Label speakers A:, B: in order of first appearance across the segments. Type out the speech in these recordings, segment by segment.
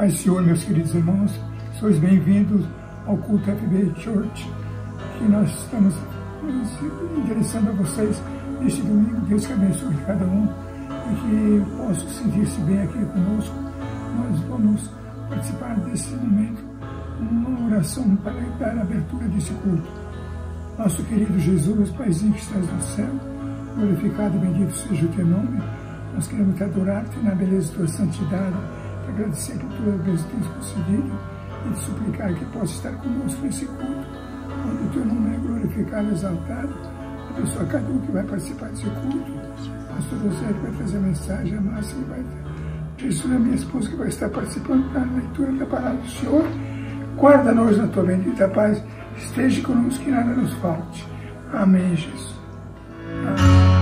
A: paz do Senhor, meus queridos irmãos, sois bem-vindos ao culto FB Church, que nós estamos nos interessando a vocês neste domingo. Deus que abençoe cada um e que possa sentir-se bem aqui conosco. Nós vamos participar desse momento, uma oração para dar a abertura desse culto. Nosso querido Jesus, Paizinho que estás no céu, glorificado e bendito seja o teu nome. Nós queremos te adorar-te na beleza da tua santidade, te agradecer por toda vez que tens concedido e te suplicar que possa estar conosco nesse culto, onde o teu nome é glorificado e exaltado. Abençoa cada um que vai participar desse culto. Pastor José que vai trazer a mensagem, a Márcia que vai Jesus, a minha esposa que vai estar participando da leitura da palavra do Senhor. Guarda-nos na tua bendita paz, esteja conosco que nada nos falte. Amém, Jesus. Amém.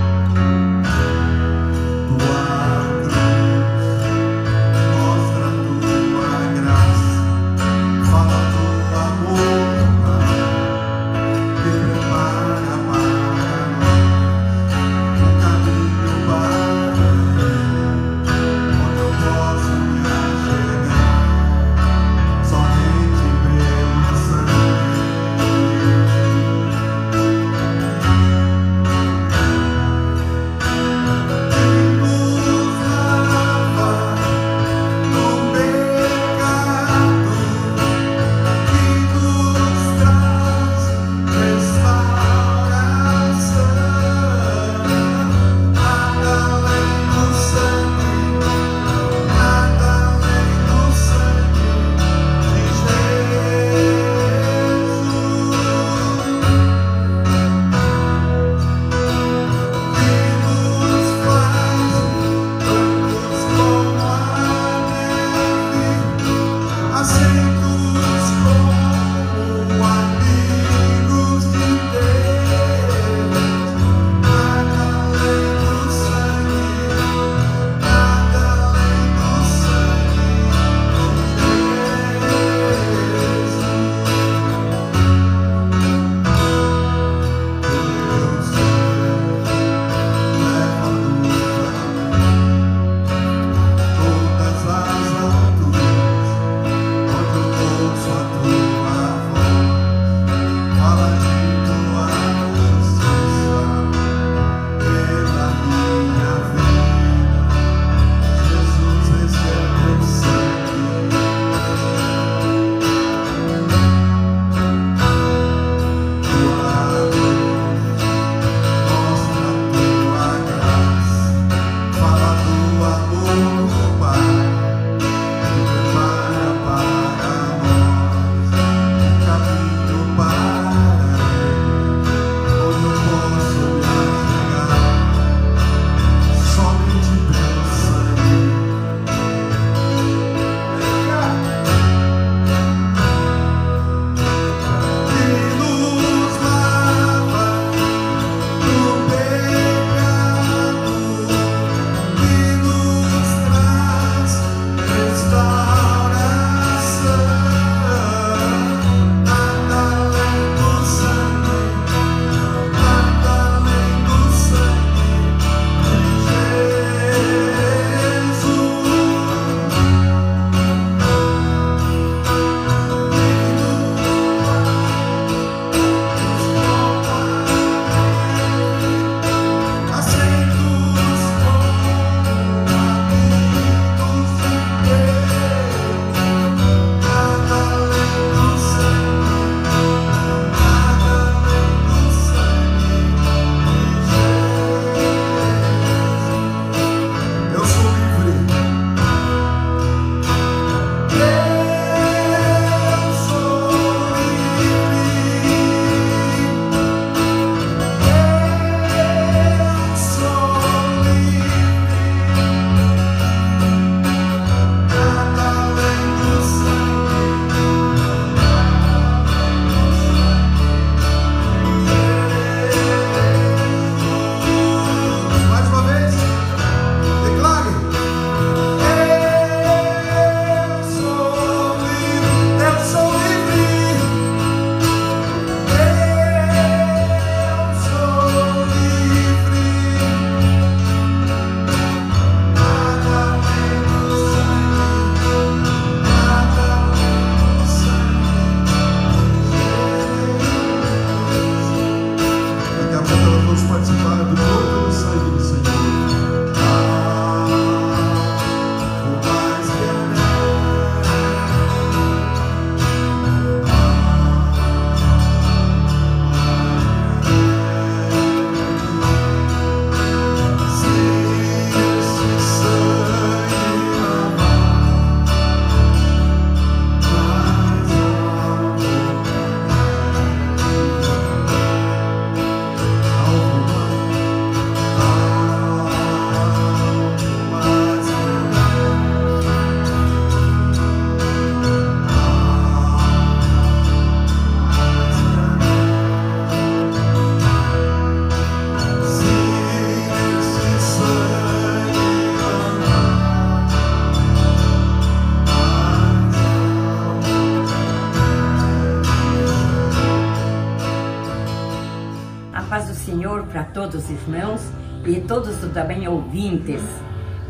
B: Senhor para todos os irmãos e todos também ouvintes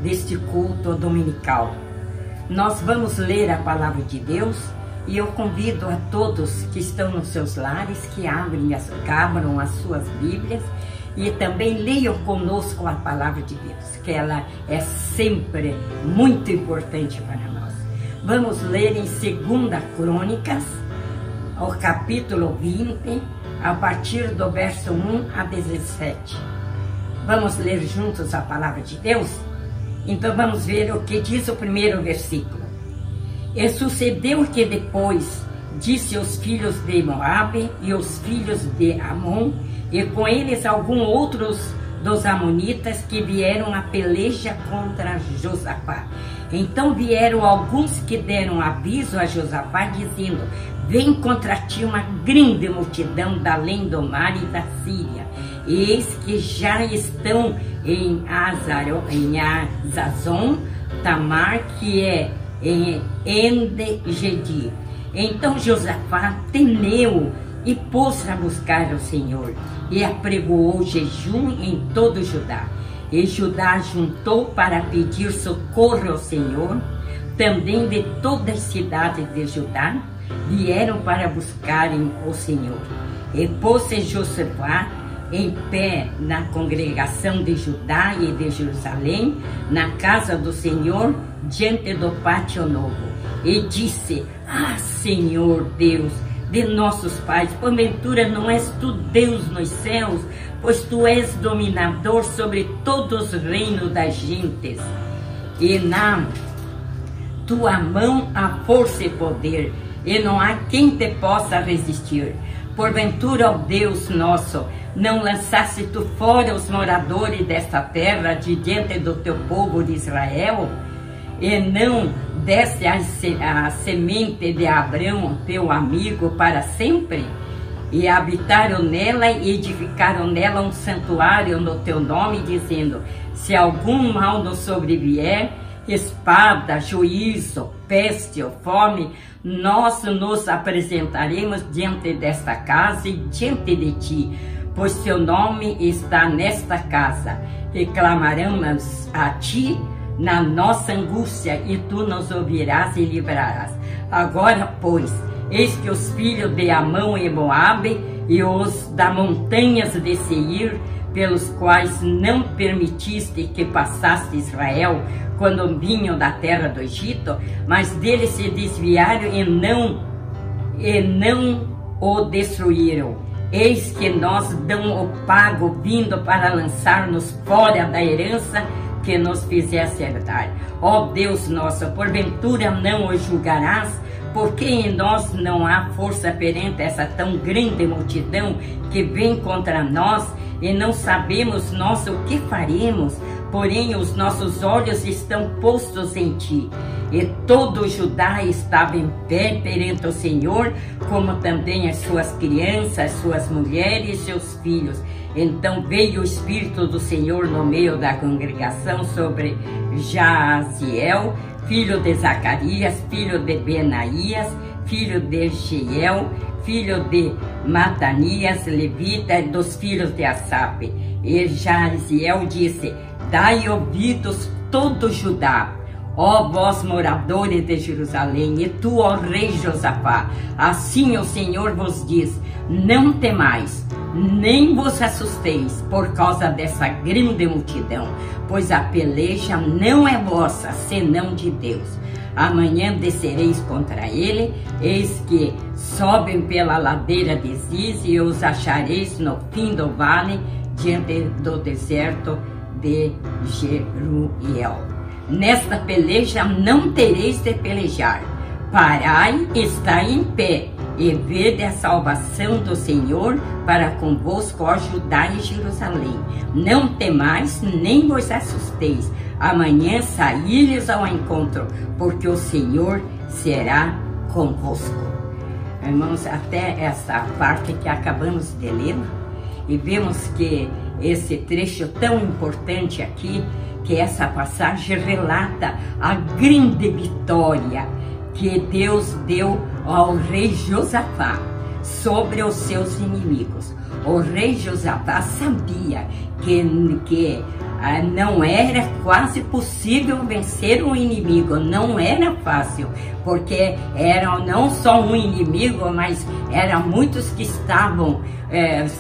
B: deste culto dominical. Nós vamos ler a palavra de Deus e eu convido a todos que estão nos seus lares que abram as suas Bíblias e também leiam conosco a palavra de Deus, que ela é sempre muito importante para nós. Vamos ler em 2 Crônicas, ao capítulo 20, a partir do verso 1 a 17. Vamos ler juntos a palavra de Deus? Então vamos ver o que diz o primeiro versículo. E sucedeu que depois disse os filhos de Moabe e os filhos de Amon, e com eles alguns outros dos amonitas que vieram a peleja contra Josafá. Então vieram alguns que deram aviso a Josafá, dizendo: vem contra ti uma grande multidão da além do mar e da Síria. Eis que já estão em Azazon Tamar, que é em Engedi. Então Josafá temeu e pôs a buscar o Senhor, e apregoou jejum em todo Judá. E Judá juntou para pedir socorro ao Senhor. Também de todas as cidades de Judá vieram para buscarem o Senhor. E pôs-se Josafá em pé na congregação de Judá e de Jerusalém, na casa do Senhor, diante do pátio novo. E disse: ah, Senhor Deus de nossos pais, porventura não és tu Deus nos céus, pois tu és dominador sobre todos os reinos das gentes, e na tua mão há força e poder, e não há quem te possa resistir. Porventura, ó Deus nosso, não lançaste tu fora os moradores desta terra de diante do teu povo de Israel? E não deste a semente de Abraão, teu amigo, para sempre? E habitaram nela e edificaram nela um santuário no teu nome, dizendo: se algum mal nos sobrevier, espada, juízo, peste ou fome, nós nos apresentaremos diante desta casa e diante de ti, pois teu nome está nesta casa. E clamaremos a ti na nossa angústia, e tu nos ouvirás e livrarás. Agora, pois, eis que os filhos de Amon e Moabe e os das montanhas de Seir, pelos quais não permitiste que passasse Israel quando vinham da terra do Egito, mas deles se desviaram e não o destruíram. Eis que nós damos o pago vindo para lançar-nos fora da herança que nos fizesse herdar. Ó Deus nosso, porventura não o julgarás? Porque em nós não há força perante essa tão grande multidão que vem contra nós, e não sabemos nós o que faremos, porém os nossos olhos estão postos em ti. E todo Judá estava em pé perante o Senhor, como também as suas crianças, suas mulheres e seus filhos. Então veio o Espírito do Senhor no meio da congregação sobre Jaziel, filho de Zacarias, filho de Benaías, filho de Jeiel, filho de Matanias, levita, dos filhos de Asaf. E Jaziel disse: dai ouvidos todo Judá, ó vós moradores de Jerusalém, e tu, ó rei Josafá, assim o Senhor vos diz: não temais, nem vos assusteis por causa dessa grande multidão, pois a peleja não é vossa, senão de Deus. Amanhã descereis contra ele, eis que sobem pela ladeira de Ziz, e os achareis no fim do vale, diante do deserto de Jeruel. Nesta peleja não tereis de pelejar. Parai, estai em pé, e vede a salvação do Senhor para convosco, ó Judá e Jerusalém. Não temais, nem vos assusteis. Amanhã saí-lhes ao encontro, porque o Senhor será convosco. Irmãos, até essa parte que acabamos de ler, e vemos que esse trecho tão importante aqui, que essa passagem relata a grande vitória que Deus deu ao rei Josafá sobre os seus inimigos. O rei Josafá sabia que não era quase possível vencer um inimigo, não era fácil, porque era não só um inimigo, mas eram muitos que estavam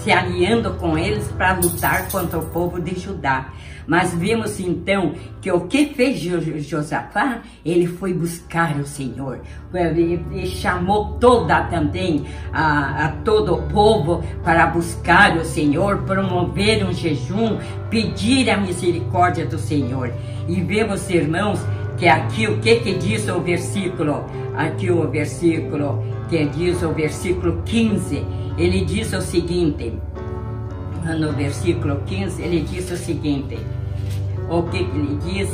B: se aliando com eles para lutar contra o povo de Judá. Mas vimos então que o que fez Josafá, ele foi buscar o Senhor. Ele chamou também a todo o povo para buscar o Senhor, promover um jejum, pedir a misericórdia do Senhor. E vemos, irmãos, que aqui o que diz o versículo, que diz o versículo 15, ele diz o seguinte, no versículo 15, ele diz o seguinte, o que ele diz?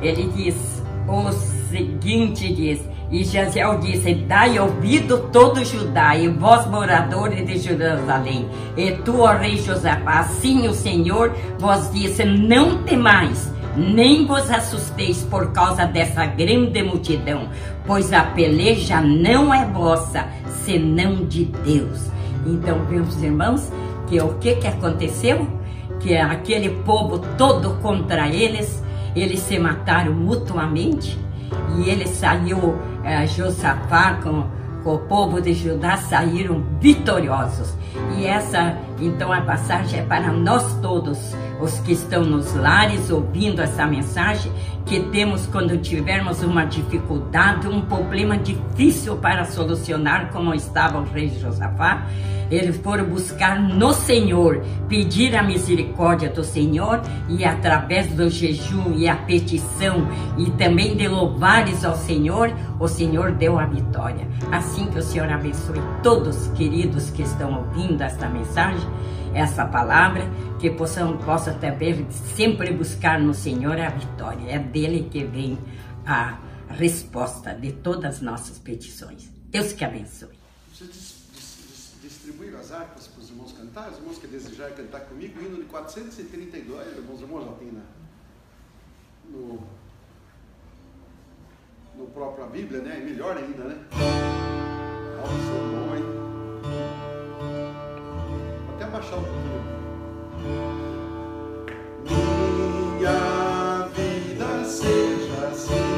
B: Ele diz o seguinte, diz, e Jaziel disse, dai ouvido todo Judá, e vós moradores de Jerusalém, e tu, ó rei Josafá, assim o Senhor vos disse, não temais, nem vos assusteis por causa dessa grande multidão, pois a peleja não é vossa, senão de Deus. Então, meus irmãos, que o que aconteceu? Que aquele povo todo contra eles se mataram mutuamente, e ele saiu, Josafá com o povo de Judá saíram vitoriosos. E essa, então, a passagem é para nós todos, os que estão nos lares ouvindo essa mensagem, que temos, quando tivermos uma dificuldade, um problema difícil para solucionar, como estava o rei Josafá, eles foram buscar no Senhor, pedir a misericórdia do Senhor, e através do jejum e a petição, e também de louvares ao Senhor, o Senhor deu a vitória. Assim que o Senhor abençoe todos, queridos, que estão ouvindo esta mensagem, essa palavra, que possa também sempre buscar no Senhor a vitória. É dele que vem a resposta de todas as nossas petições. Deus que abençoe.
C: Vocês distribuíram as harpas para os irmãos cantar? Os irmãos que desejarem cantar comigo, hino de 432, irmãos já tem no próprio Bíblia, né? É melhor ainda, né? Alto som bom, hein? Vou até abaixar um pouquinho. Minha vida seja assim.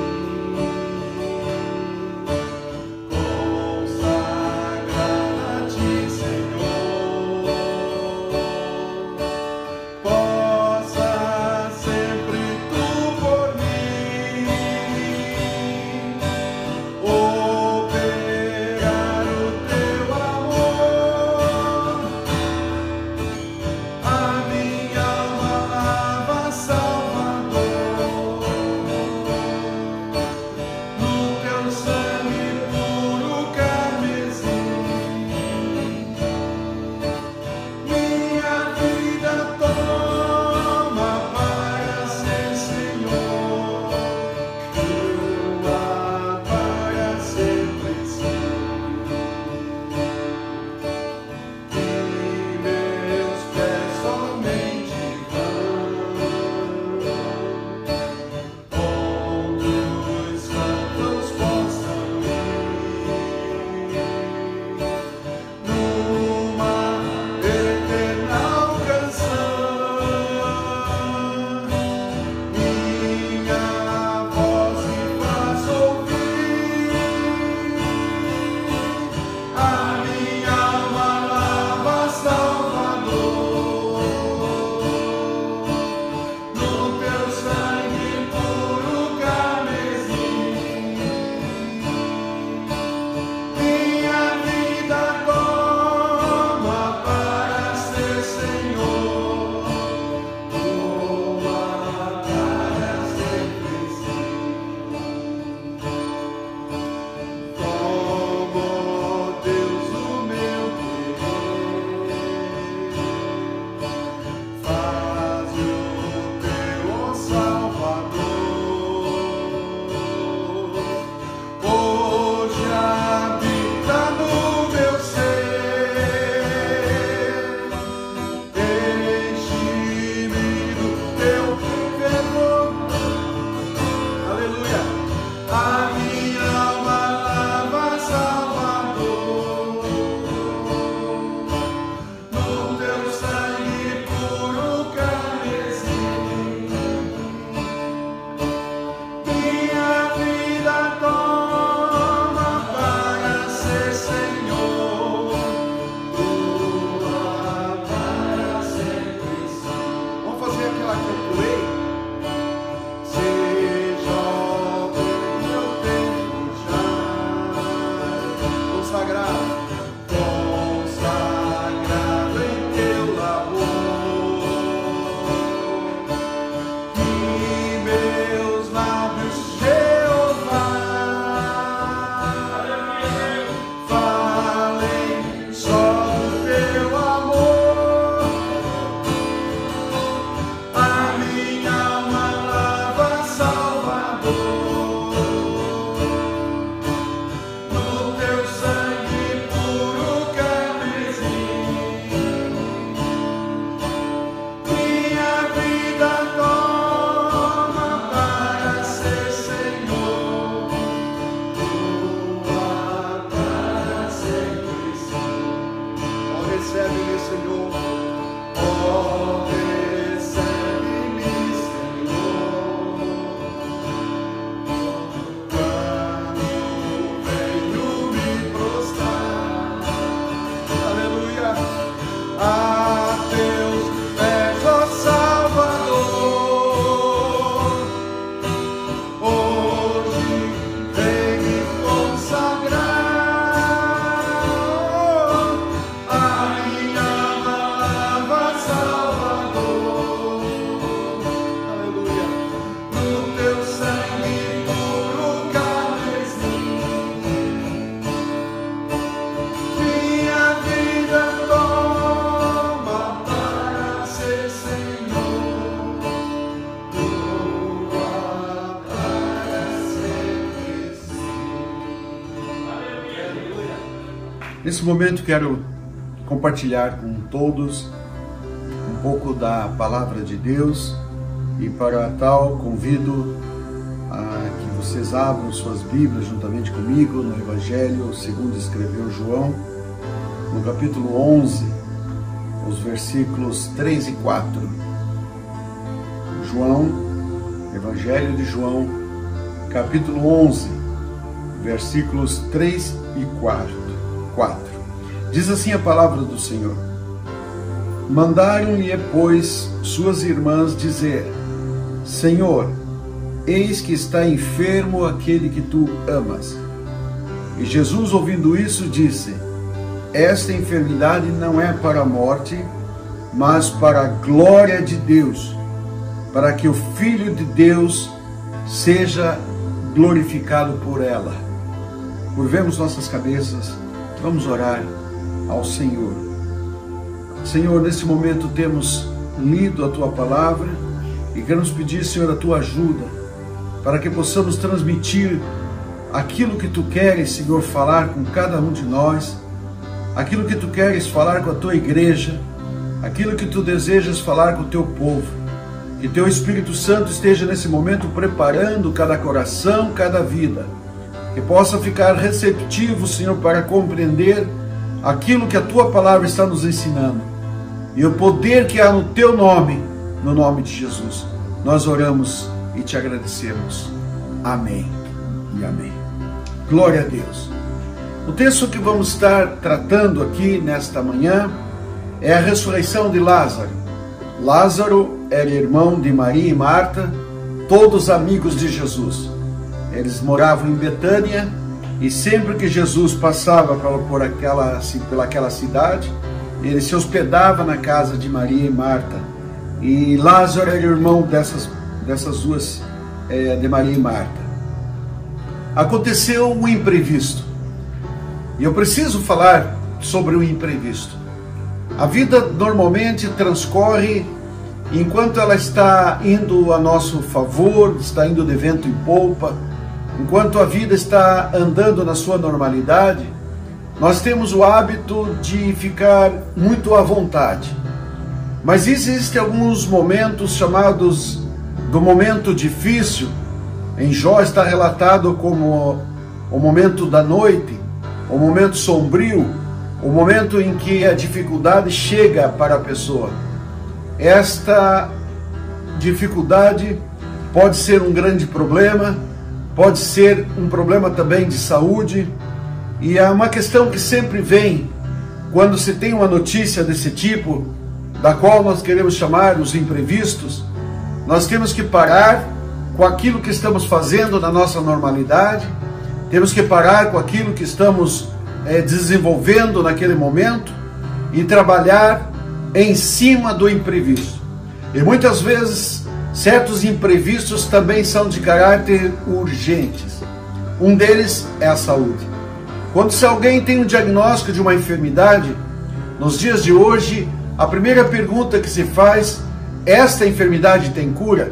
C: recebe-me, Senhor. Oh, recebe-me, Senhor. Quando venho me prostrar, aleluia, a teus pés, ó Salvador. Hoje vem me consagrar a minha nova Salvador. Aleluia. No teu sangue puro carmesim, minha vida toma para ser Senhor. Tua para ser Nesse momento quero compartilhar com todos um pouco da palavra de Deus, e para tal convido a que vocês abram suas Bíblias juntamente comigo no Evangelho segundo escreveu João, no capítulo 11, os versículos 3 e 4. João, Evangelho de João, capítulo 11, versículos 3 e 4. Diz assim a palavra do Senhor: Mandaram-lhe, pois, suas irmãs dizer: Senhor, eis que está enfermo aquele que tu amas. E Jesus, ouvindo isso, disse: Esta enfermidade não é para a morte, mas para a glória de Deus, para que o Filho de Deus seja glorificado por ela. Curvemos nossas cabeças, vamos orar ao Senhor. Senhor, nesse momento temos lido a Tua palavra e queremos pedir, Senhor, a Tua ajuda para que possamos transmitir aquilo que Tu queres, Senhor, falar com cada um de nós, aquilo que Tu queres falar com a Tua igreja, aquilo que Tu desejas falar com o Teu povo. Que Teu Espírito Santo esteja nesse momento preparando cada coração, cada vida, que possa ficar receptivo, Senhor, para compreender aquilo que a Tua palavra está nos ensinando. E o poder que há no Teu nome, no nome de Jesus, nós oramos e Te agradecemos. Amém e amém. Glória a Deus. O texto que vamos estar tratando aqui nesta manhã é a ressurreição de Lázaro. Lázaro era irmão de Maria e Marta, todos amigos de Jesus. Eles moravam em Betânia e sempre que Jesus passava por aquela cidade, ele se hospedava na casa de Maria e Marta. E Lázaro era irmão dessas duas, de Maria e Marta. Aconteceu um imprevisto. E eu preciso falar sobre o imprevisto. A vida normalmente transcorre enquanto ela está indo a nosso favor, está indo de vento em polpa, enquanto a vida está andando na sua normalidade, nós temos o hábito de ficar muito à vontade. Mas existem alguns momentos chamados do momento difícil. Em Jó está relatado como o momento da noite, o momento sombrio, o momento em que a dificuldade chega para a pessoa. Esta dificuldade pode ser um grande problema, pode ser um problema também de saúde, e é uma questão que sempre vem quando se tem uma notícia desse tipo, da qual nós queremos chamar os imprevistos. Nós temos que parar com aquilo que estamos fazendo na nossa normalidade, temos que parar com aquilo que estamos desenvolvendo naquele momento e trabalhar em cima do imprevisto. E muitas vezes certos imprevistos também são de caráter urgentes. Um deles é a saúde. Quando se alguém tem um diagnóstico de uma enfermidade, nos dias de hoje, a primeira pergunta que se faz: esta enfermidade tem cura?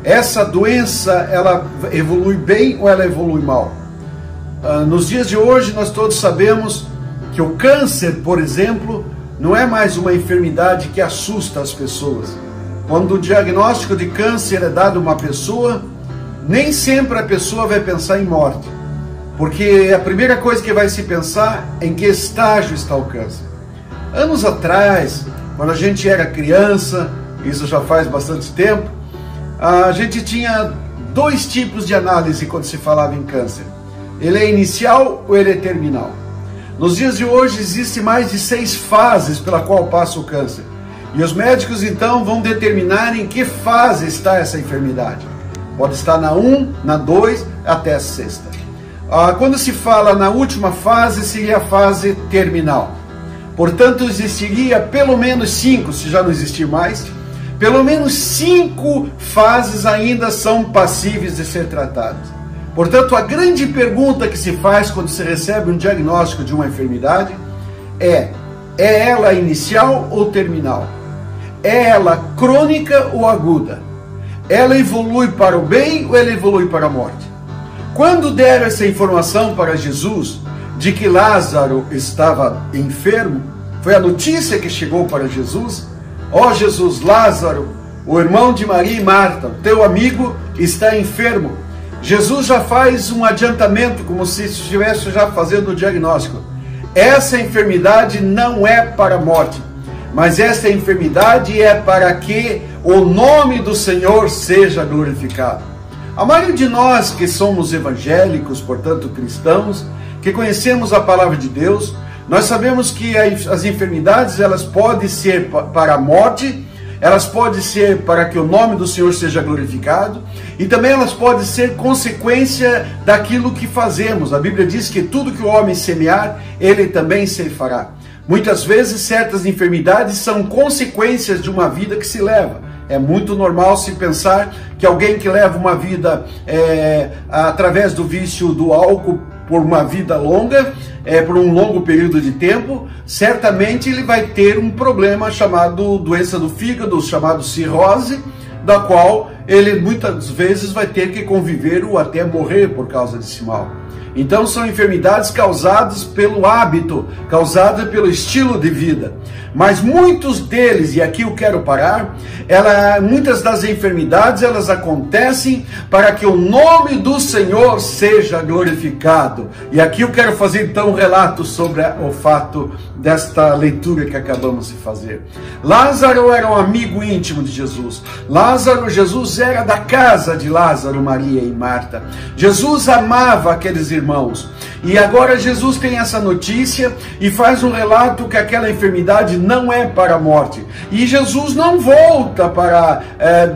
C: Essa doença, ela evolui bem ou ela evolui mal? Nos dias de hoje, nós todos sabemos que o câncer, por exemplo, não é mais uma enfermidade que assusta as pessoas. Quando o diagnóstico de câncer é dado a uma pessoa, nem sempre a pessoa vai pensar em morte, porque a primeira coisa que vai se pensar é em que estágio está o câncer. Anos atrás, quando a gente era criança, isso já faz bastante tempo, a gente tinha dois tipos de análise quando se falava em câncer. Ele é inicial ou ele é terminal? Nos dias de hoje existem mais de 6 fases pela qual passa o câncer. E os médicos então vão determinar em que fase está essa enfermidade. Pode estar na 1, na 2, até a 6ª. Quando se fala na última fase, seria a fase terminal. Portanto, existiria pelo menos 5, se já não existir mais, pelo menos 5 fases ainda são passíveis de ser tratadas. Portanto, a grande pergunta que se faz quando se recebe um diagnóstico de uma enfermidade é ela inicial ou terminal? É ela crônica ou aguda? Ela evolui para o bem ou ela evolui para a morte? Quando deram essa informação para Jesus de que Lázaro estava enfermo, foi a notícia que chegou para Jesus: ó Jesus, Lázaro, o irmão de Maria e Marta, o teu amigo, está enfermo. Jesus já faz um adiantamento, como se estivesse já fazendo o diagnóstico. Essa enfermidade não é para a morte, mas essa enfermidade é para que o nome do Senhor seja glorificado. A maioria de nós que somos evangélicos, portanto cristãos, que conhecemos a palavra de Deus, nós sabemos que as enfermidades elas podem ser para a morte, elas podem ser para que o nome do Senhor seja glorificado, e também elas podem ser consequência daquilo que fazemos. A Bíblia diz que tudo que o homem semear, ele também ceifará. Muitas vezes certas enfermidades são consequências de uma vida que se leva. É muito normal se pensar que alguém que leva uma vida através do vício do álcool por uma vida longa, por um longo período de tempo, certamente ele vai ter um problema chamado doença do fígado, chamado cirrose, da qual ele muitas vezes vai ter que conviver ou até morrer por causa desse mal. Então são enfermidades causadas pelo hábito, causadas pelo estilo de vida. Mas muitos deles, e aqui eu quero parar, muitas das enfermidades elas acontecem para que o nome do Senhor seja glorificado. E aqui eu quero fazer então um relato sobre o fato desta leitura que acabamos de fazer. Lázaro era um amigo íntimo de Jesus. Jesus era da casa de Lázaro, Maria e Marta. Jesus amava aqueles irmãos. E agora Jesus tem essa notícia e faz um relato que aquela enfermidade não é para a morte. E Jesus não volta para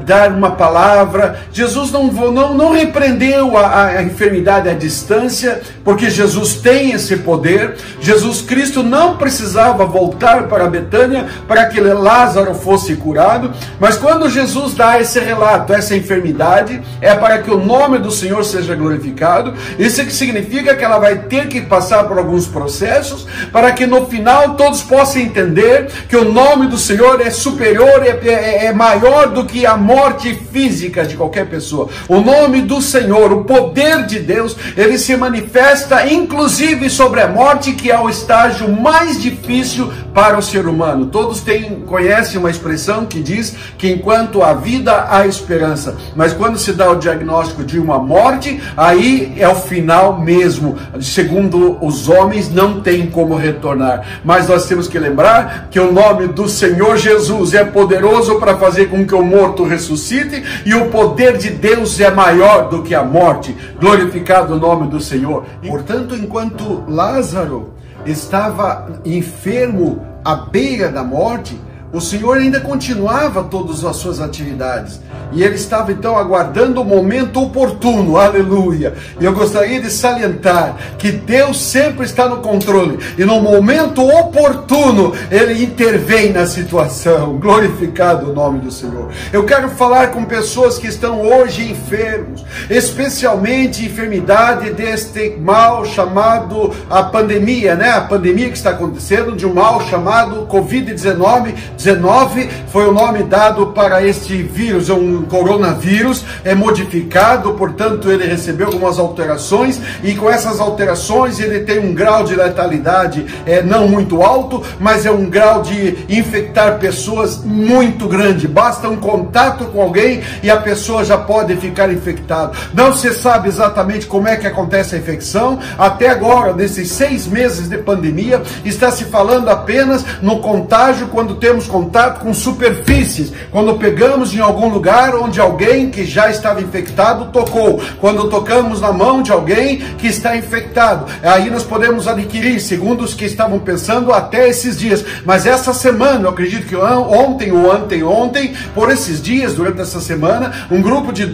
C: dar uma palavra, Jesus não repreendeu a enfermidade à distância, porque Jesus tem esse poder. Jesus Cristo não precisava voltar para Betânia para que Lázaro fosse curado, mas quando Jesus dá esse relato, essa enfermidade, é para que o nome do Senhor seja glorificado. Isso que significa que ela vai ter que passar por alguns processos, para que no final todos possam entender que o nome do Senhor é superior, é maior do que a morte física de qualquer pessoa. O nome do Senhor, o poder de Deus, ele se manifesta inclusive sobre a morte, que é o estágio mais difícil para o ser humano. Todos conhecem uma expressão que diz que enquanto há vida, há esperança. Mas quando se dá o diagnóstico de uma morte, aí é o final mesmo. Segundo os homens, não tem como retornar. Mas nós temos que lembrar que o nome do Senhor Jesus é poderoso para fazer com que o morto ressuscite, e o poder de Deus é maior do que a morte. Glorificado o nome do Senhor. Portanto, enquanto Lázaro estava enfermo à beira da morte, o Senhor ainda continuava todas as suas atividades. E ele estava então aguardando o momento oportuno, aleluia. E eu gostaria de salientar que Deus sempre está no controle, e no momento oportuno Ele intervém na situação. Glorificado o nome do Senhor. Eu quero falar com pessoas que estão hoje enfermos, especialmente enfermidade deste mal chamado a pandemia, né? A pandemia que está acontecendo, de um mal chamado Covid-19. 19 foi o nome dado para este vírus, é um coronavírus é modificado, portanto ele recebeu algumas alterações, e com essas alterações ele tem um grau de letalidade não muito alto, mas é um grau de infectar pessoas muito grande. Basta um contato com alguém e a pessoa já pode ficar infectada. Não se sabe exatamente como é que acontece a infecção. Até agora, nesses 6 meses de pandemia, está se falando apenas no contágio quando temos contato com superfícies, quando pegamos em algum lugar onde alguém que já estava infectado tocou, quando tocamos na mão de alguém que está infectado. Aí nós podemos adquirir, segundo os que estavam pensando até esses dias. Mas essa semana, eu acredito que ontem ou anteontem, por esses dias, durante essa semana, um grupo de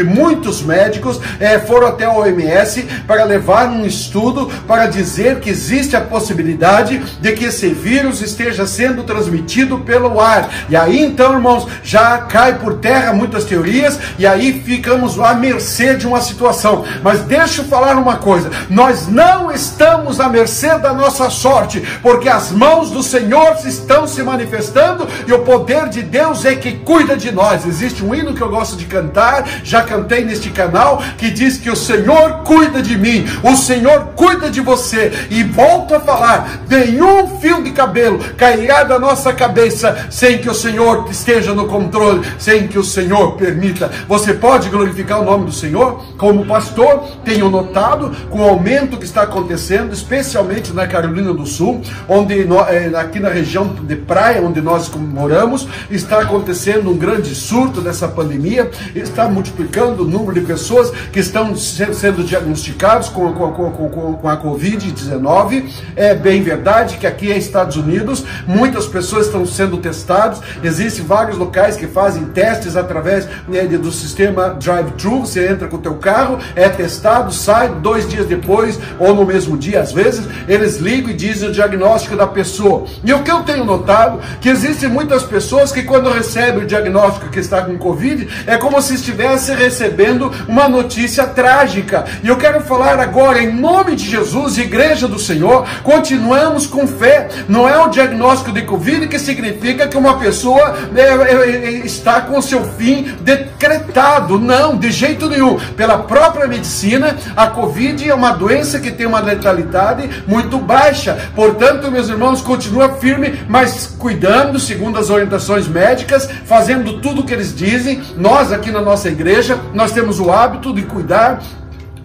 C: muitos médicos foram até a OMS para levar um estudo para dizer que existe a possibilidade de que esse vírus esteja sendo transmitido pelo ar. E aí então, irmãos, já cai por terra muitas teorias, e aí ficamos à mercê de uma situação. Mas deixa eu falar uma coisa: nós não estamos à mercê da nossa sorte, porque as mãos do Senhor estão se manifestando e o poder de Deus é que cuida de nós. Existe um hino que eu gosto de cantar, já cantei neste canal, que diz que o Senhor cuida de mim, o Senhor cuida de você. E volto a falar, nenhum fio de cabelo cairá da nossa cabeça sem que o Senhor esteja no controle, sem que o Senhor permita. Você pode glorificar o nome do Senhor? Como pastor, tenho notado com o aumento que está acontecendo, especialmente na Carolina do Sul, onde aqui na região de praia onde nós moramos, está acontecendo um grande surto dessa pandemia, está multiplicando o número de pessoas que estão sendo diagnosticados com a Covid-19. É bem verdade que aqui em Estados Unidos muitas pessoas estão sendo testadas. Existem vários locais que fazem testes através do sistema drive-thru. Você entra com o teu carro, é testado, sai 2 dias depois ou no mesmo dia, às vezes eles ligam e dizem o diagnóstico da pessoa. E o que eu tenho notado, que existem muitas pessoas que quando recebem o diagnóstico que está com Covid, é como se estivesse recebendo uma notícia trágica. E eu quero falar agora, em nome de Jesus, Igreja do Senhor, continuamos com fé. Não é o diagnóstico de Covid que significa que uma pessoa está com seu fim decretado. Não, de jeito nenhum. Pela própria medicina, a Covid é uma doença que tem uma letalidade muito baixa. Portanto, meus irmãos, continua firme, mas cuidando, segundo as orientações médicas, fazendo tudo o que eles dizem. Nós aqui na nossa igreja, nós temos o hábito de cuidar,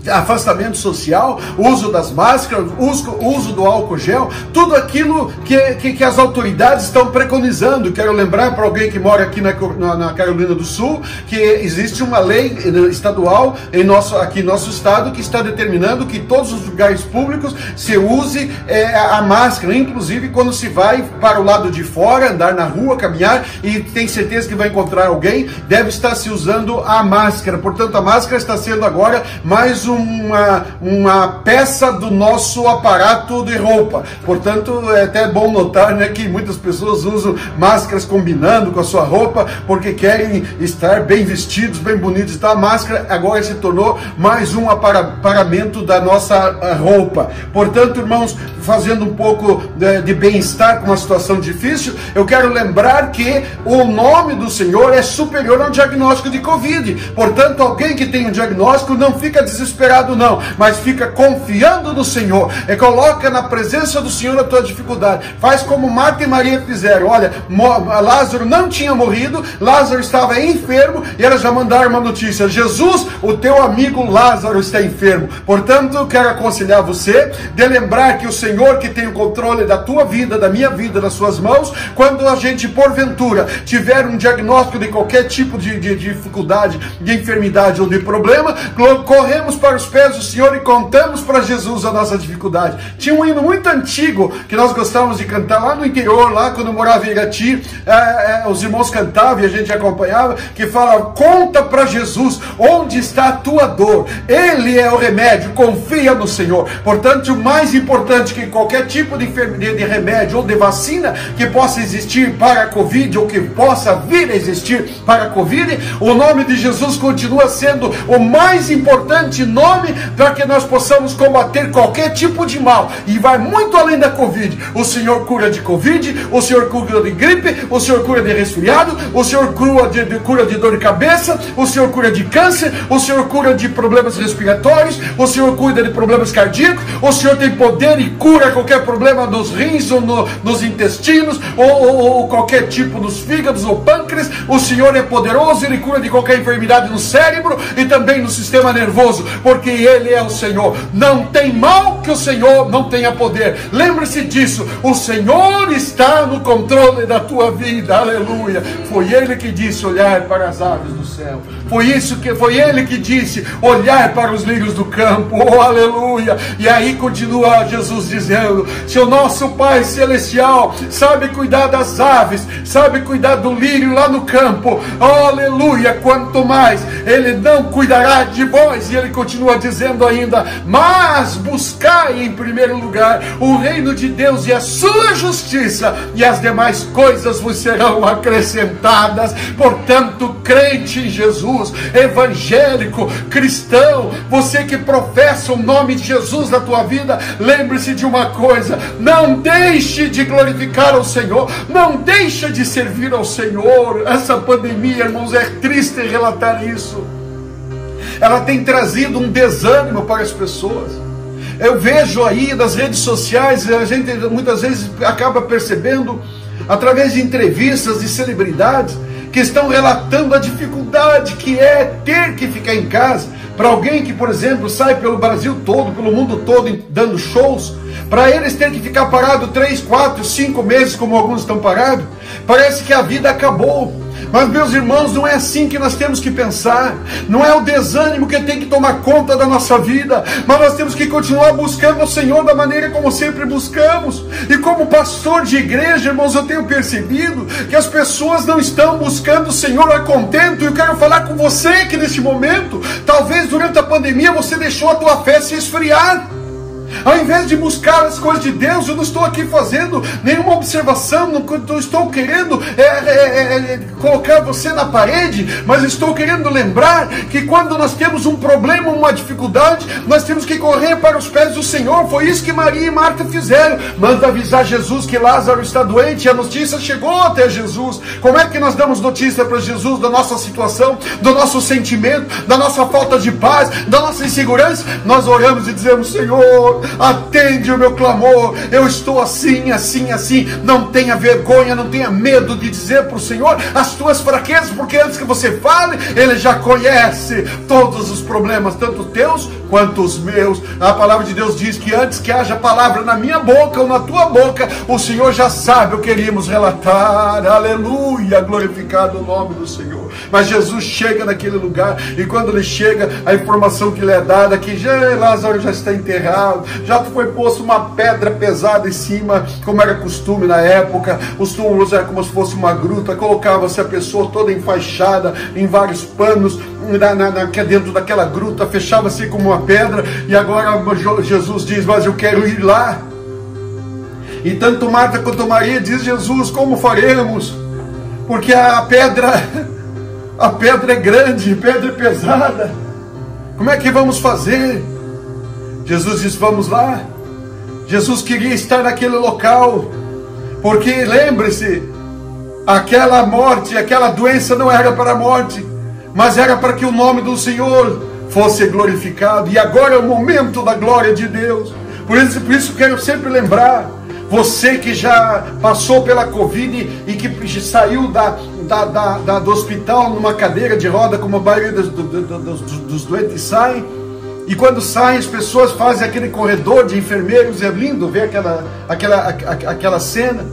C: afastamento social, uso das máscaras, uso do álcool gel, tudo aquilo que as autoridades estão preconizando. Quero lembrar para alguém que mora aqui na Carolina do Sul, que existe uma lei estadual aqui em nosso estado que está determinando que todos os lugares públicos se use a máscara, inclusive quando se vai para o lado de fora, andar na rua, caminhar, e tem certeza que vai encontrar alguém, deve estar se usando a máscara. Portanto, a máscara está sendo agora mais uma peça do nosso aparato de roupa. Portanto, é até bom notar, né, que muitas pessoas usam máscaras combinando com a sua roupa, porque querem estar bem vestidos, bem bonitos. Então a máscara agora se tornou mais um aparamento da nossa roupa. Portanto, irmãos, fazendo um pouco de bem-estar com uma situação difícil, eu quero lembrar que o nome do Senhor é superior ao diagnóstico de Covid. Portanto, alguém que tem um diagnóstico não fica desesperado, não, mas fica confiando no Senhor, coloca na presença do Senhor a tua dificuldade. Faz como Marta e Maria fizeram. Olha, Lázaro não tinha morrido, Lázaro estava enfermo, e elas já mandaram uma notícia: Jesus, o teu amigo Lázaro está enfermo. Portanto, eu quero aconselhar você de lembrar que o Senhor, que tem o controle da tua vida, da minha vida, nas suas mãos, quando a gente porventura tiver um diagnóstico de qualquer tipo de dificuldade, de enfermidade ou de problema, corremos para os pés do Senhor e contamos para Jesus a nossa dificuldade. Tinha um hino muito antigo que nós gostávamos de cantar lá no interior, lá quando eu morava em Irati, os irmãos cantavam e a gente acompanhava, que fala: conta para Jesus onde está a tua dor, Ele é o remédio, confia no Senhor. Portanto, o mais importante que qualquer tipo de remédio ou de vacina que possa existir para a Covid, ou que possa vir a existir para a Covid, o nome de Jesus continua sendo o mais importante nome nome, para que nós possamos combater qualquer tipo de mal, e vai muito além da Covid. O Senhor cura de Covid, o Senhor cura de gripe, o Senhor cura de resfriado, o Senhor cura de dor de cabeça, o Senhor cura de câncer, o Senhor cura de problemas respiratórios, o Senhor cuida de problemas cardíacos, o Senhor tem poder e cura qualquer problema nos rins, ou nos intestinos, ou qualquer tipo dos fígados ou pâncreas. O Senhor é poderoso, Ele cura de qualquer enfermidade no cérebro e também no sistema nervoso, porque Ele é o Senhor. Não tem mal que o Senhor não tenha poder. Lembre-se disso, o Senhor está no controle da tua vida, aleluia. Foi Ele que disse olhar para as aves do céu, foi Ele que disse olhar para os lírios do campo, oh aleluia. E aí continua Jesus dizendo, se o nosso Pai Celestial sabe cuidar das aves, sabe cuidar do lírio lá no campo, oh aleluia, quanto mais Ele não cuidará de vós. E Ele continua dizendo ainda, mas buscai em primeiro lugar o reino de Deus e a sua justiça, e as demais coisas vos serão acrescentadas. Portanto, crente em Jesus, evangélico, cristão, você que professa o nome de Jesus na tua vida, lembre-se de uma coisa, não deixe de glorificar ao Senhor, não deixe de servir ao Senhor. Essa pandemia, irmãos, é triste relatar isso. Ela tem trazido um desânimo para as pessoas. Eu vejo aí nas redes sociais, a gente muitas vezes acaba percebendo, através de entrevistas de celebridades, que estão relatando a dificuldade que é ter que ficar em casa. Para alguém que, por exemplo, sai pelo Brasil todo, pelo mundo todo, dando shows, para eles ter que ficar parado 3, 4, 5 meses, como alguns estão parados, parece que a vida acabou. Mas, meus irmãos, não é assim que nós temos que pensar. Não é o desânimo que tem que tomar conta da nossa vida, mas nós temos que continuar buscando o Senhor da maneira como sempre buscamos. E como pastor de igreja, irmãos, eu tenho percebido que as pessoas não estão buscando o Senhor a contento. E eu quero falar com você que neste momento, talvez durante a pandemia, você deixou a tua fé se esfriar. Ao invés de buscar as coisas de Deus, eu não estou aqui fazendo nenhuma observação, não estou querendo colocar você na parede, mas estou querendo lembrar que quando nós temos um problema, uma dificuldade, nós temos que correr para os pés do Senhor. Foi isso que Maria e Marta fizeram. Manda avisar Jesus que Lázaro está doente, e a notícia chegou até Jesus. Como é que nós damos notícia para Jesus da nossa situação, do nosso sentimento, da nossa falta de paz, da nossa insegurança? Nós oramos e dizemos, Senhor, atende o meu clamor, eu estou assim, assim, assim. Não tenha vergonha, não tenha medo de dizer para o Senhor as tuas fraquezas, porque antes que você fale, Ele já conhece todos os problemas, tanto teus quanto os meus. A palavra de Deus diz que antes que haja palavra na minha boca ou na tua boca, o Senhor já sabe o que iríamos relatar. Aleluia, glorificado o nome do Senhor. Mas Jesus chega naquele lugar, e quando Ele chega, a informação que lhe é dada, que Lázaro já está enterrado, já foi posto uma pedra pesada em cima, como era costume na época. Os túmulos eram como se fosse uma gruta, colocava-se a pessoa toda enfaixada em vários panos, dentro daquela gruta, fechava-se como uma pedra. E agora Jesus diz, mas eu quero ir lá. E tanto Marta quanto Maria diz, Jesus, como faremos? Porque a pedra é grande, a pedra é pesada. Como é que vamos fazer? Jesus diz, vamos lá. Jesus queria estar naquele local, porque lembre-se, aquela morte, aquela doença não era para a morte, mas era para que o nome do Senhor fosse glorificado. E agora é o momento da glória de Deus. Por isso quero sempre lembrar, você que já passou pela Covid e que saiu do hospital numa cadeira de roda, como a maioria dos doentes saem, e quando saem as pessoas fazem aquele corredor de enfermeiros. É lindo ver aquela cena.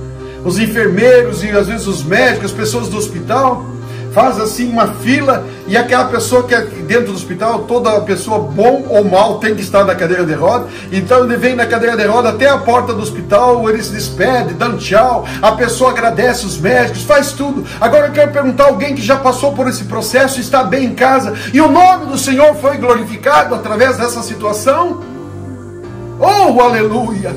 C: Os enfermeiros e às vezes os médicos, as pessoas do hospital, faz assim uma fila, e aquela pessoa que é dentro do hospital, toda pessoa, bom ou mal, tem que estar na cadeira de roda. Então ele vem na cadeira de roda até a porta do hospital, ele se despede, dando tchau, a pessoa agradece os médicos, faz tudo. Agora eu quero perguntar a alguém que já passou por esse processo, está bem em casa, e o nome do Senhor foi glorificado através dessa situação? Oh, aleluia!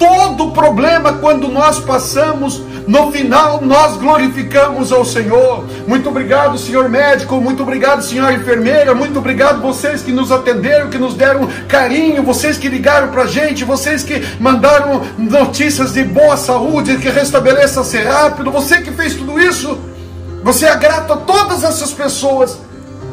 C: todo problema, quando nós passamos, no final nós glorificamos ao Senhor. Muito obrigado, senhor médico, muito obrigado, senhora enfermeira, muito obrigado vocês que nos atenderam, que nos deram carinho, vocês que ligaram pra gente, vocês que mandaram notícias de boa saúde, que restabeleça-se rápido, você que fez tudo isso. Você é grato a todas essas pessoas,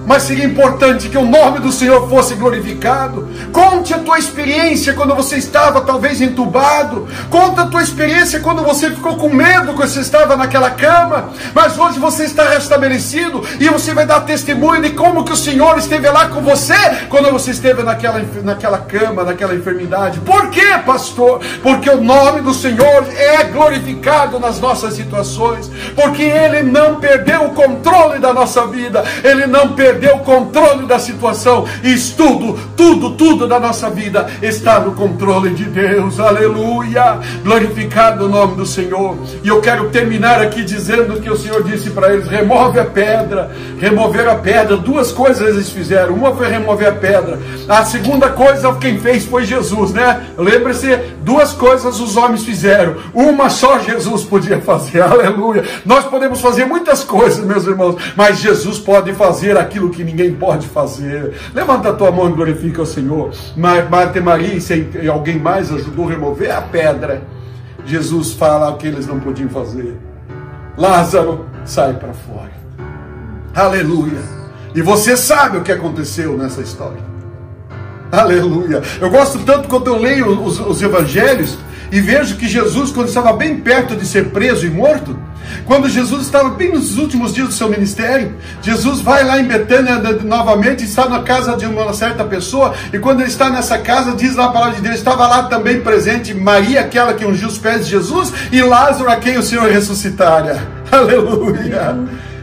C: mas seria importante que o nome do Senhor fosse glorificado. Conte a tua experiência quando você estava talvez entubado. Conta a tua experiência quando você ficou com medo, quando você estava naquela cama, mas hoje você está restabelecido, e você vai dar testemunho de como que o Senhor esteve lá com você quando você esteve naquela cama, naquela enfermidade. Por quê, pastor? Porque o nome do Senhor é glorificado nas nossas situações, porque Ele não perdeu o controle da nossa vida, Ele não perdeu o controle da situação, e tudo da nossa vida está no controle de Deus. Aleluia, glorificado o nome do Senhor. E eu quero terminar aqui dizendo que o Senhor disse para eles: remove a pedra. Removeram a pedra. Duas coisas eles fizeram, uma foi remover a pedra, a segunda coisa quem fez foi Jesus, né? Lembre-se, duas coisas os homens fizeram, uma só Jesus podia fazer. Aleluia. Nós podemos fazer muitas coisas, meus irmãos, mas Jesus pode fazer aquilo que ninguém pode fazer. Levanta a tua mão e glorifica o Senhor. Marta e Maria e alguém mais ajudou a remover a pedra. Jesus fala o que eles não podiam fazer: Lázaro, sai para fora. Aleluia. E você sabe o que aconteceu nessa história. Aleluia. Eu gosto tanto quando eu leio os evangelhos e vejo que Jesus, quando estava bem perto de ser preso e morto, quando Jesus estava bem nos últimos dias do seu ministério, Jesus vai lá em Betânia novamente, está na casa de uma certa pessoa, e quando ele está nessa casa, diz lá a palavra de Deus, estava lá também presente Maria, aquela que ungiu os pés de Jesus, e Lázaro, a quem o Senhor ressuscitara. Aleluia.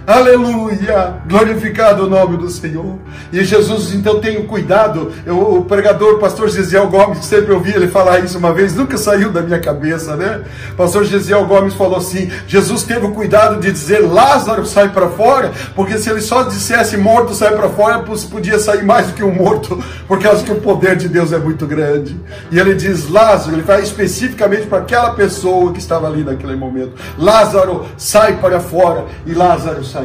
C: Aleluia, glorificado o nome do Senhor. E Jesus, então, tenha cuidado. O pregador, o pastor Gesiel Gomes, que sempre ouvi ele falar isso uma vez, nunca saiu da minha cabeça, né? O pastor Gesiel Gomes falou assim: Jesus teve o cuidado de dizer Lázaro, sai para fora, porque se ele só dissesse morto, sai para fora, podia sair mais do que um morto, por causa que o poder de Deus é muito grande. E ele diz Lázaro, ele fala especificamente para aquela pessoa que estava ali naquele momento: Lázaro, sai para fora. E Lázaro saiu.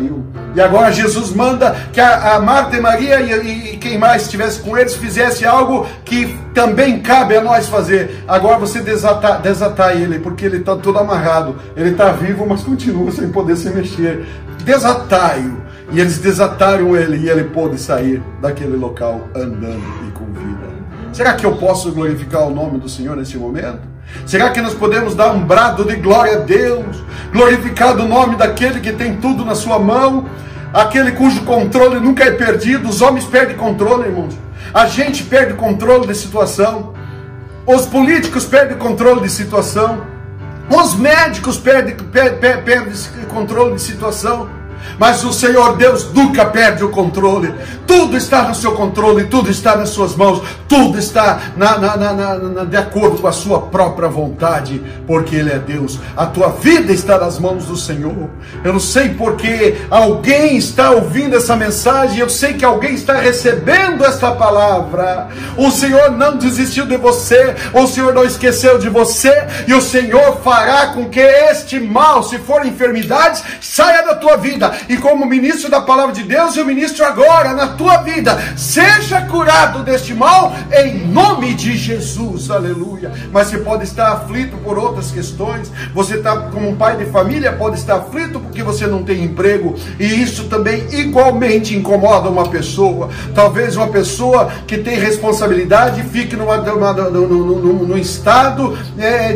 C: E agora Jesus manda que a Marta e Maria e quem mais estivesse com eles fizesse algo que também cabe a nós fazer. Agora você desatar ele, porque ele está todo amarrado. Ele está vivo, mas continua sem poder se mexer. Desatai-o. E eles desataram ele, e ele pôde sair daquele local andando e com vida. Será que eu posso glorificar o nome do Senhor nesse momento? Será que nós podemos dar um brado de glória a Deus, glorificar o nome daquele que tem tudo na sua mão, aquele cujo controle nunca é perdido? Os homens perdem controle, irmãos. A gente perde controle de situação. Os políticos perdem controle de situação. Os médicos perdem controle de situação. Mas o Senhor Deus nunca perde o controle. Tudo está no seu controle, tudo está nas suas mãos, tudo está de acordo com a sua própria vontade, porque Ele é Deus. A tua vida está nas mãos do Senhor. Eu não sei porque alguém está ouvindo essa mensagem, eu sei que alguém está recebendo esta palavra. O Senhor não desistiu de você, o Senhor não esqueceu de você, e o Senhor fará com que este mal, se for enfermidades, saia da tua vida. E como ministro da palavra de Deus, eu ministro agora na tua vida: seja curado deste mal em nome de Jesus. Aleluia. Mas você pode estar aflito por outras questões. Você está como um pai de família, pode estar aflito porque você não tem emprego, e isso também igualmente incomoda uma pessoa. Talvez uma pessoa que tem responsabilidade fique num estado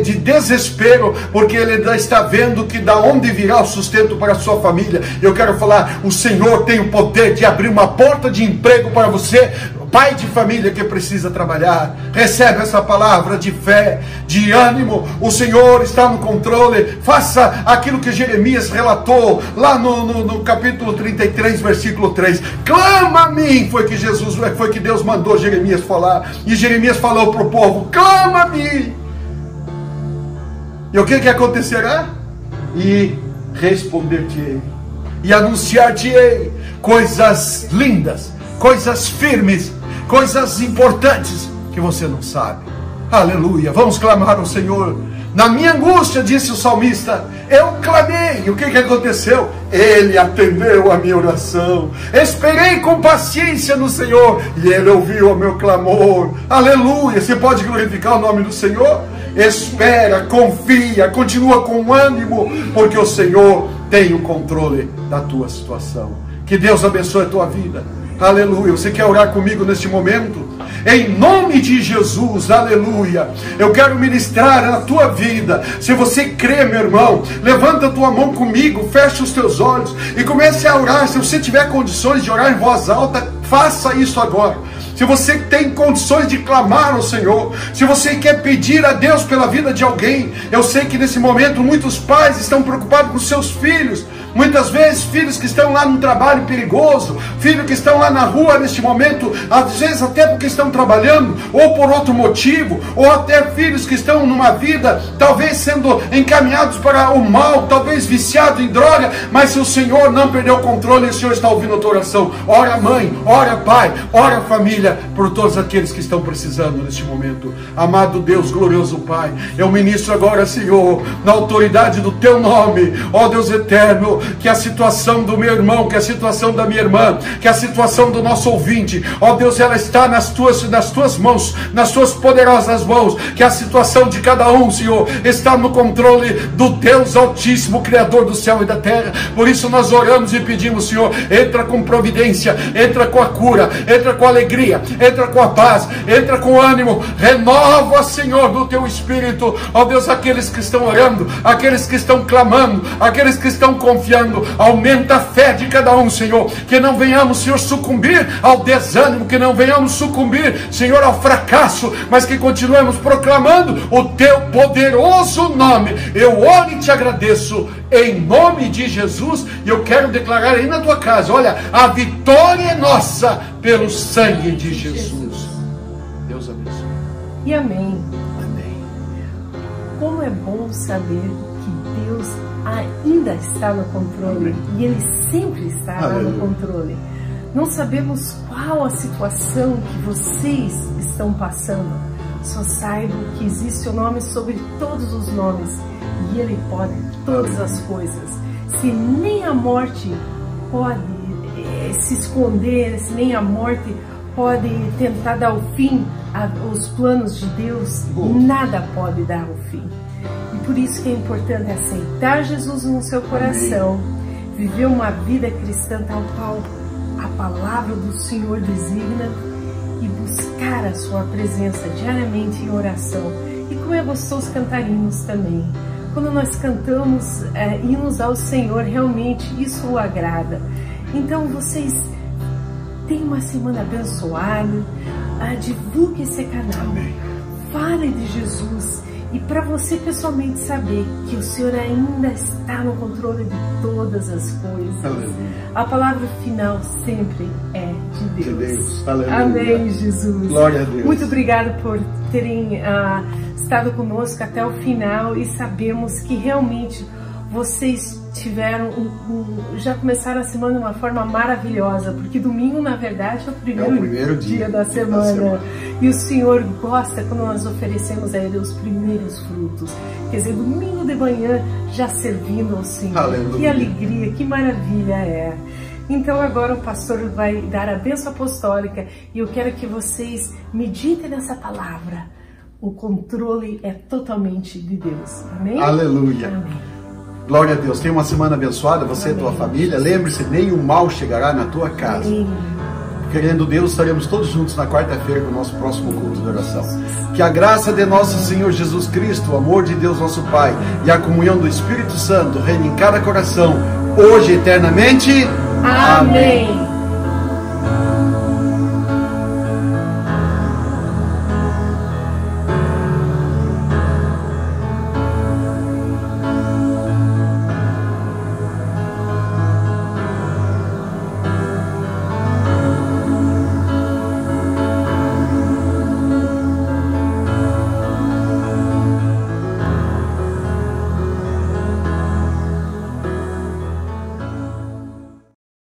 C: de desespero, porque ele está vendo que da onde virá o sustento para a sua família. Eu quero falar: o Senhor tem o poder de abrir uma porta de emprego para você, pai de família que precisa trabalhar. Recebe essa palavra de fé, de ânimo. O Senhor está no controle. Faça aquilo que Jeremias relatou lá no capítulo 33, versículo 3. Clama a mim, foi que Deus mandou Jeremias falar. E Jeremias falou para o povo: clama a mim. E o que acontecerá? E responder-te-ei, e anunciar-te-ei coisas lindas, coisas firmes, coisas importantes que você não sabe. Aleluia. Vamos clamar ao Senhor. Na minha angústia, disse o salmista, eu clamei. E o que aconteceu? Ele atendeu a minha oração. Esperei com paciência no Senhor e Ele ouviu o meu clamor. Aleluia. Você pode glorificar o nome do Senhor? Espera, confia, continua com ânimo, porque o Senhor tem o controle da tua situação. Que Deus abençoe a tua vida. Aleluia. Você quer orar comigo neste momento? Em nome de Jesus, aleluia. Eu quero ministrar na tua vida. Se você crê, meu irmão, levanta a tua mão comigo, fecha os teus olhos e comece a orar. Se você tiver condições de orar em voz alta, faça isso agora. Se você tem condições de clamar ao Senhor, se você quer pedir a Deus pela vida de alguém, eu sei que nesse momento muitos pais estão preocupados com seus filhos, muitas vezes filhos que estão lá num trabalho perigoso, filhos que estão lá na rua neste momento, às vezes até porque estão trabalhando, ou por outro motivo, ou até filhos que estão numa vida, talvez sendo encaminhados para o mal, talvez viciados em droga, mas se o Senhor não perdeu o controle, o Senhor está ouvindo a tua oração. Ora mãe, ora pai, ora família, por todos aqueles que estão precisando neste momento. Amado Deus, glorioso Pai, eu ministro agora, Senhor, na autoridade do Teu nome, ó Deus eterno, que a situação do meu irmão, que a situação da minha irmã, que a situação do nosso ouvinte, ó Deus, ela está nas tuas mãos, nas tuas poderosas mãos, que a situação de cada um, Senhor, está no controle do Deus Altíssimo, Criador do céu e da terra. Por isso nós oramos e pedimos, Senhor, entra com providência, entra com a cura, entra com alegria, entra com a paz, entra com ânimo, renova, Senhor, do teu Espírito, ó Deus, aqueles que estão orando, aqueles que estão clamando, aqueles que estão confiando, aumenta a fé de cada um, Senhor, que não venhamos, Senhor, sucumbir ao desânimo, que não venhamos sucumbir, Senhor, ao fracasso, mas que continuemos proclamando o teu poderoso nome. Eu oro e te agradeço, em nome de Jesus, e eu quero declarar aí na tua casa, olha, a vitória é nossa, pelo sangue de Jesus. Deus abençoe.
D: E amém.
C: Amém.
D: Como é bom saber que Deus ainda está no controle. Amém. E Ele sempre estará no controle. Não sabemos qual a situação que vocês estão passando. Só saibam que existe o nome sobre todos os nomes. E Ele pode todas as coisas. Se nem a morte pode se esconder, se nem a morte pode tentar dar o fim aos planos de Deus, nada pode dar o fim. E por isso que é importante aceitar Jesus no seu coração, viver uma vida cristã tal qual a palavra do Senhor designa e buscar a sua presença diariamente em oração. E como é gostoso cantar hinos também. Quando nós cantamos hinos ao Senhor, realmente isso o agrada. Então vocês tenham uma semana abençoada, divulgue esse canal, fale de Jesus e para você pessoalmente saber que o Senhor ainda está no controle de todas as coisas. A palavra final sempre é de Deus. Amém, Jesus.
C: Glória a Deus.
D: Muito obrigada por terem estado conosco até o final e sabemos que realmente vocês tiveram já começaram a semana de uma forma maravilhosa, porque domingo na verdade é o primeiro dia da semana. E o Senhor gosta quando nós oferecemos a Ele os primeiros frutos, quer dizer, domingo de manhã já servindo ao Senhor. Aleluia. Que alegria, que maravilha é. Então agora o pastor vai dar a bênção apostólica e eu quero que vocês meditem nessa palavra. O controle é totalmente de Deus. Amém?
C: Aleluia.
D: Amém.
C: Glória a Deus. Tenha uma semana abençoada, você e tua família. Lembre-se, nenhum mal chegará na tua casa. Querendo Deus, estaremos todos juntos na quarta-feira com o nosso próximo culto de oração. Que a graça de nosso Senhor Jesus Cristo, o amor de Deus nosso Pai e a comunhão do Espírito Santo reine em cada coração, hoje e eternamente.
D: Amém.